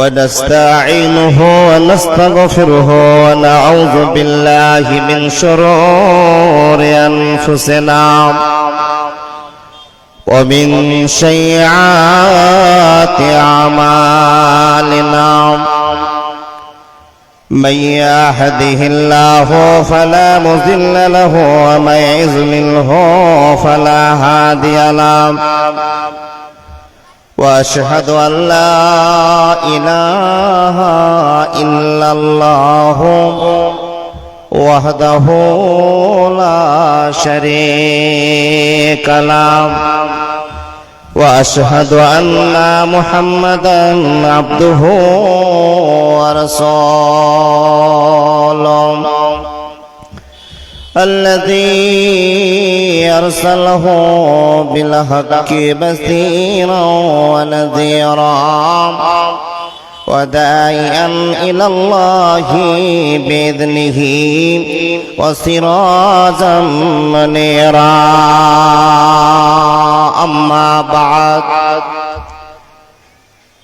ونستعينه ونستغفره ونعوذ بالله من شرور أنفسنا ومن سيئات أعمالنا من يهده الله فلا مضل له ومن يضلله فلا هادي له وأشهد أن لا إله إلا الله وحده لا شريك له وأشهد أن محمدا عبده ورسوله الذي أرسله بالحق بشيرا ونذيرا وداعيا إلى الله بإذنه وسراجا منيرا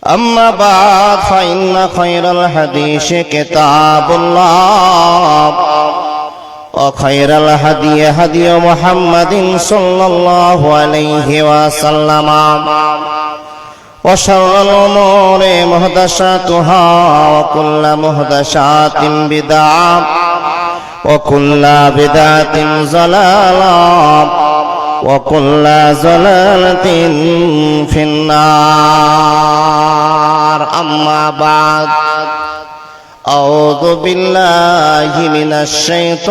أما بعد فإن خير الحديث كتاب الله وخير الهدي هدي محمد صلى الله عليه وسلم وشر الأمور محدثاتها وكل محدثات بدعة وكل بدعة ضلالة وكل ضلالة في النار أما بعد أعوذ بالله من الشيطان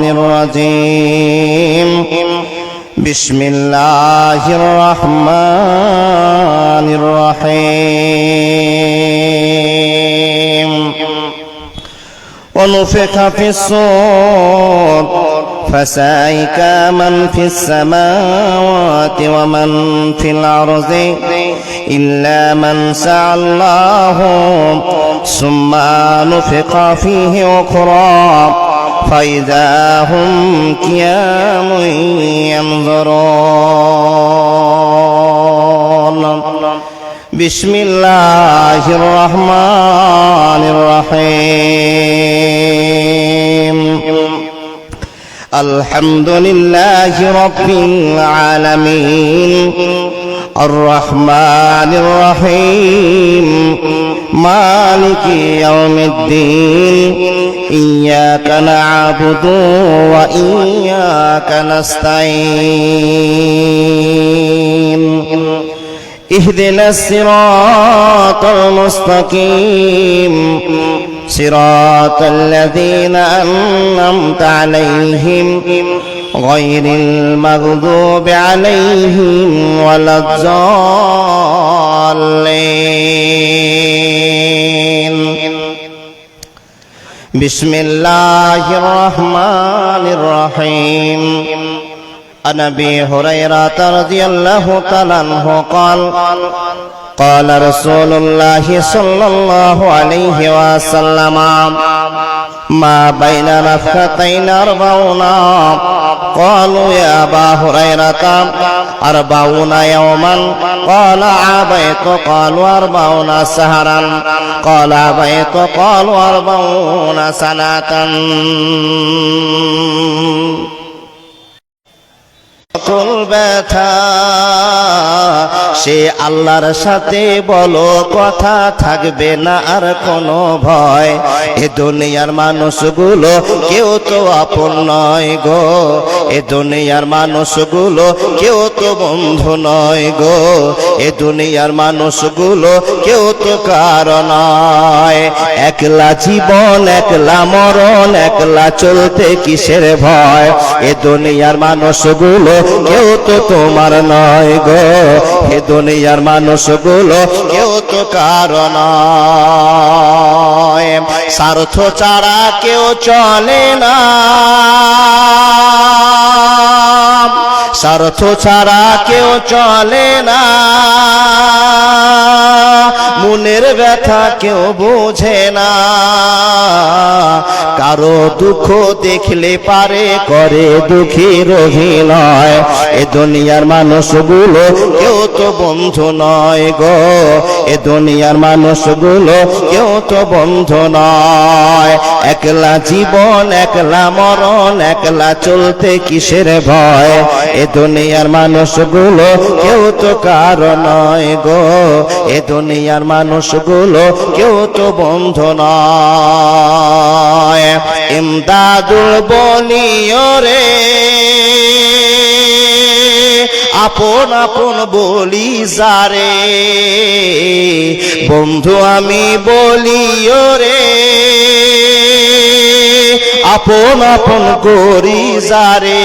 الرجيم بسم الله الرحمن الرحيم ونفخ في الصور فصعق من في السماوات ومن في الأرض إلا من شاء الله ثم نفخ فيه أخرى فإذا هم قيام ينظرون بسم الله الرحمن الرحيم الحمد لله رب العالمين الرحمن الرحيم مالك يوم الدين إياك نعبد وإياك نستعين اهدنا الصراط المستقيم صراط الذين أنعمت عليهم غير المغضوب عليهم ولا الضالين بسم الله الرحمن الرحيم عن أبي هريرة رضي الله تعالى عنه قال قال رسول الله صلى الله عليه وسلم ما بين نفختين 40 قالوا يا أبا هريرة 40 يوما قال عبيت قالوا 40 سهرا قال عبيت قالوا 40 سنة সকল ব্যথা সে আল্লাহর সাথে বলো কথা থাকবে না আর কোনো ভয় এ দুনিয়ার মানুষগুলো কেউ তো আপন নয় গো এ দুনিয়ার মানুষগুলো কেউ তো বন্ধু নয় গো এ দুনিয়ার মানুষগুলো কেউ তো কারো নয় একলা জীবন একলা মরণ একলা চলতে কিসের ভয় এ দুনিয়ার মানুষগুলো কেউ তো তোমার নয় গো এ দুনিয়ার মানুষগুলো কেউ তো কারো নয় স্বার্থ ছাড়া কেউ চলে না স্বার্থ ছাড়া কেউ চলে না মনের ব্যথা কেউ বোঝে না কারো দুঃখ দেখলে পারে করে দুঃখীর অভিনয়। এ দুনিয়ার মানুষগুলো কেউ তো বন্ধু নয় গো, এ দুনিয়ার মানুষগুলো কেউ তো বন্ধু নয়। একলা জীবন একলা মরণ, একলা চলতে কিসের ভয়। এ দুনিয়ার মানুষগুলো কেউ তো কারো নয় গো, এ দুনিয়ার মানুষগুলো কেউ তো বন্ধু নয়। ইমদাদুল বলিও রে আপন আপন বলি যারে, বন্ধু আমি বলিও রে আপন আপন করি যারে।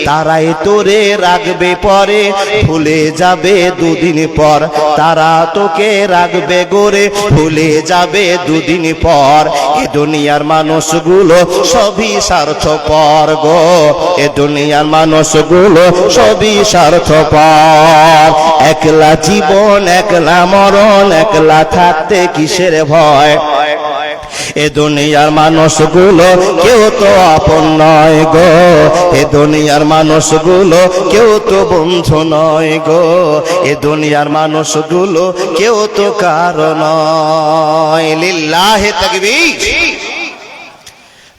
তারাই তোরে রাখবে পরে, ভুলে যাবে দুদিন পর। তারা তোকে রাখবে গোরে, ভুলে যাবে দুদিন পর। এ দুনিয়ার মানুষগুলো সবই স্বার্থপর গো, এ দুনিয়ার মানুষগুলো সবই স্বার্থপর। একলা জীবন একলা মরণ, একলা থাকতে কিসের ভয়। এ দুনিয়ার মানুষগুলো কেউ তো আপন নয় গো, এ দুনিয়ার মানুষগুলো কেউ তো বন্ধু নয় গো, এ দুনিয়ার মানুষগুলো কেউ তো কারো নয়। লিল্লাহে তাকবীর।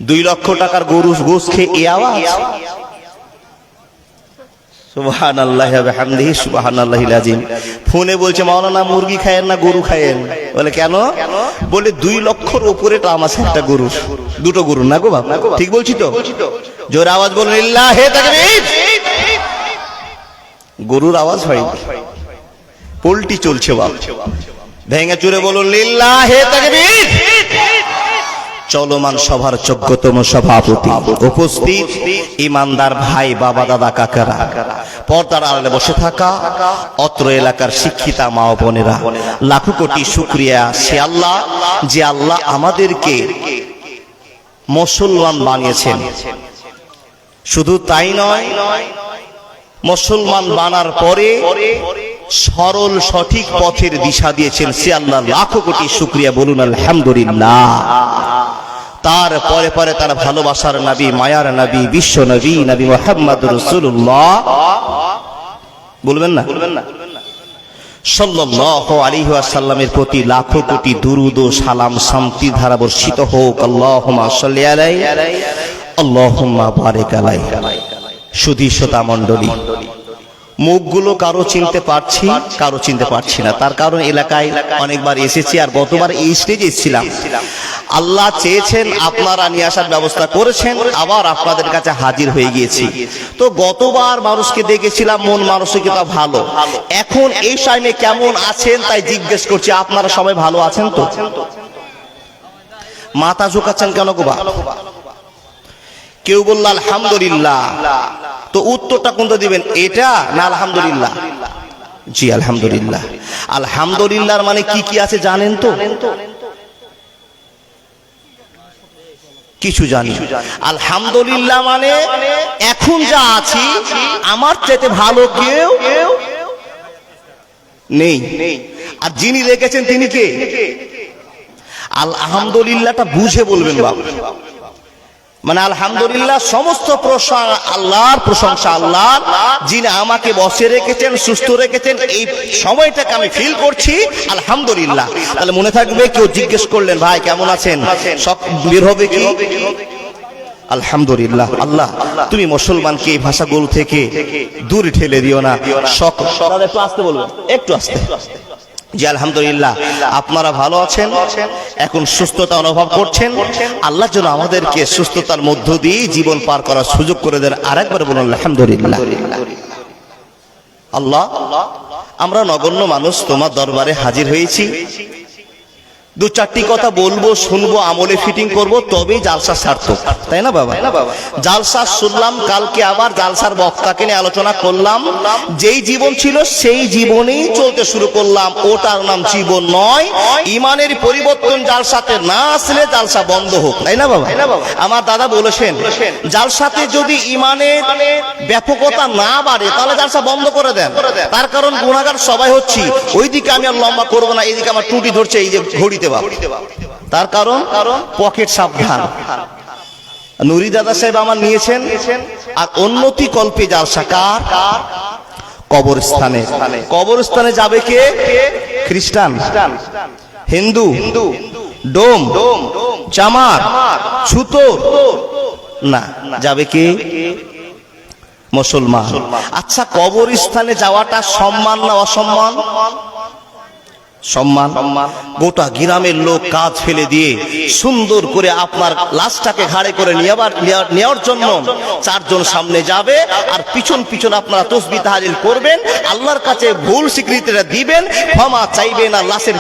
2 লক্ষ টাকার গরু গোশ খেয়ে এই আওয়াজ। সুবহানাল্লাহি ওয়া বিহামদিহি সুবহানাল্লাহিল আযীম। ফোনে বলছে মাওলানা মুরগি খায়েন না গরু খায়েন? বলে কেন? বলে 2 লক্ষর উপরে দাম আছে একটা গরু, দুটো গরু না গো বাপ, ঠিক বলছি তো? জোরে আওয়াজ বলুন লিল্লাহি তাকবীর। গরুর আওয়াজ হয়, পোল্ট্রি চলছে বাপ, ভেঙে চুরে বলুন লিল্লাহি তাকবীর। চলমান সভার যোগ্যতম সভাপতি, উপস্থিত ইমানদার ভাই বাবা দাদা কাকারা, পর্দার আড়ালে বসে থাকা অত্র এলাকার শিক্ষিতা মা ও বোনেরা, লাখো কোটি শুকরিয়া সে আল্লাহ যে আল্লাহ আমাদেরকে মুসলমান বানিয়েছেন। শুধু তাই নয়, মুসলমান বানার পরে সরল সঠিক পথের দিশা দিয়েছেন সে আল্লাহ, লাখো কোটি শুকরিয়া বলুন আলহামদুলিল্লাহ। তার পরে পরে তার ভালোবাসার নবী, মায়ার নবী, বিশ্ব নবী, নবী মুহাম্মদুর রাসূলুল্লাহ বলবেন না সাল্লাল্লাহু আলাইহি ওয়াসাল্লামের প্রতি লাখো কোটি দুরূদ ও সালাম শান্তি ধারা বর্ষিত হোক। আল্লাহুম্মা সাল্লি আলাইহি আল্লাহুম্মা বারিক আলাইহি। সুধী শ্রোতা মণ্ডলী, মুখগুলো কারো চিনতে পারছি, কারো চিনতে পারছি না। তার কারণ এলাকায় অনেকবার এসেছি, আর গতবার এই স্টেজে এসেছিলাম। আল্লাহ চেয়েছেন, আপনারা নিয়ে আসার ব্যবস্থা করেছেন, আবার আপনাদের কাছে হাজির হয়ে গিয়েছি। তো গতবার মানুষকে দেখেছিলাম মন মানসিকতা ভালো, এখন এই টাইমে কেমন আছেন তাই জিজ্ঞেস করছি। আপনারা সবাই ভালো আছেন তো? মাথা ঝুঁকাচ্ছেন কেন গো? কেউ বলল আলহামদুলিল্লাহ, তো উত্তরটা কোনটা দিবেন, এটা না আলহামদুলিল্লাহ? জি আলহামদুলিল্লাহ। আলহামদুলিল্লাহর মানে কি কি আছে জানেন তো? কিছু জানি। আলহামদুলিল্লাহ মানে এখন যা আছি আমার চাইতে ভালো কেউ নেই, আর যিনি রেখেছেন তিনি কে? আলহামদুলিল্লাহটা বুঝে বলবেন বাবা। মানে আলহামদুলিল্লাহ সমস্ত প্রশংসা আল্লাহর, প্রশংসা আল্লাহর, যিনি আমাকে বসে রেখেছেন, সুস্থ রেখেছেন। এই সময়টাকে আমি ফিল করছি আলহামদুলিল্লাহ। তাহলে মনে থাকবে, কেউ জিজ্ঞেস করলেন ভাই কেমন আছেন, সব বের হবে কি আলহামদুলিল্লাহ। আল্লাহ তুমি মুসলমানকে এই ভাষাগুলো থেকে দূরে ঠেলে দিও না। একটু আসতে বলবেন, একটু আসতে। জি আলহামদুলিল্লাহ, আপনারা ভালো আছেন, এখন সুস্থতা অনুভব করছেন। আল্লাহ যেন আমাদেরকে সুস্থতার মধ্য দিয়ে জীবন পার করার সুযোগ করে দেন। আরেকবার বলুন আলহামদুলিল্লাহ। আল্লাহ, আমরা নগণ্য মানুষ তোমার দরবারে হাজির হয়েছি। 2-4টি কথা বলবো, শুনবো, আমলে ফিটিং করব, তবেই জালসা সার্থক, তাই না বাবা? জালসা শুনলাম, কালকে আবার জালসার বক্তাকে নিয়ে আলোচনা করলাম। যেই জীবন ছিল সেই জীবনেই চলতে শুরু করলাম, ওটার নাম জীবন নয়। ইমানের পরিবর্তন জালসাতে না আসলে জালসা বন্ধ হোক, তাই না বাবা? আমার দাদা বলেছেন, জালসাতে যদি ইমানের ব্যাপকতা না বাড়ে তাহলে জালসা বন্ধ করে দেন। তার কারণ গুনাহগার সবাই হচ্ছি। ওইদিকে আমি আর লম্বা করবো না, এইদিকে আমার টুটি ধরছে, এই যে ঘড়ি, তার কারণ পকেট সাবধান। নুরি দাদা সাহেব আমার নিয়েছেন, আর উন্নতি কল্পে জালসা কার? কবরস্থানে। কবরস্থানে যাবে কে? খ্রিস্টান, হিন্দু, ডোম, চামার, ছুতো না, যাবে কে? মুসলমান। আচ্ছা, কবরস্থানে যাওয়াটা সম্মান না অসম্মান? সম্মান। গোটা গ্রামের লোক কাজ ফেলে দিয়ে সুন্দর করে আপনার লাশটাকে ঘাড়ে করে নেওয়ার জন্য চারজন সামনে যাবে, আর পিছন পিছন আপনারা তাসবিহ তাহলিল করবেন, আল্লাহর কাছে ভুল স্বীকৃতিটা দিবেন, ক্ষমা চাইবেন, আর লাশের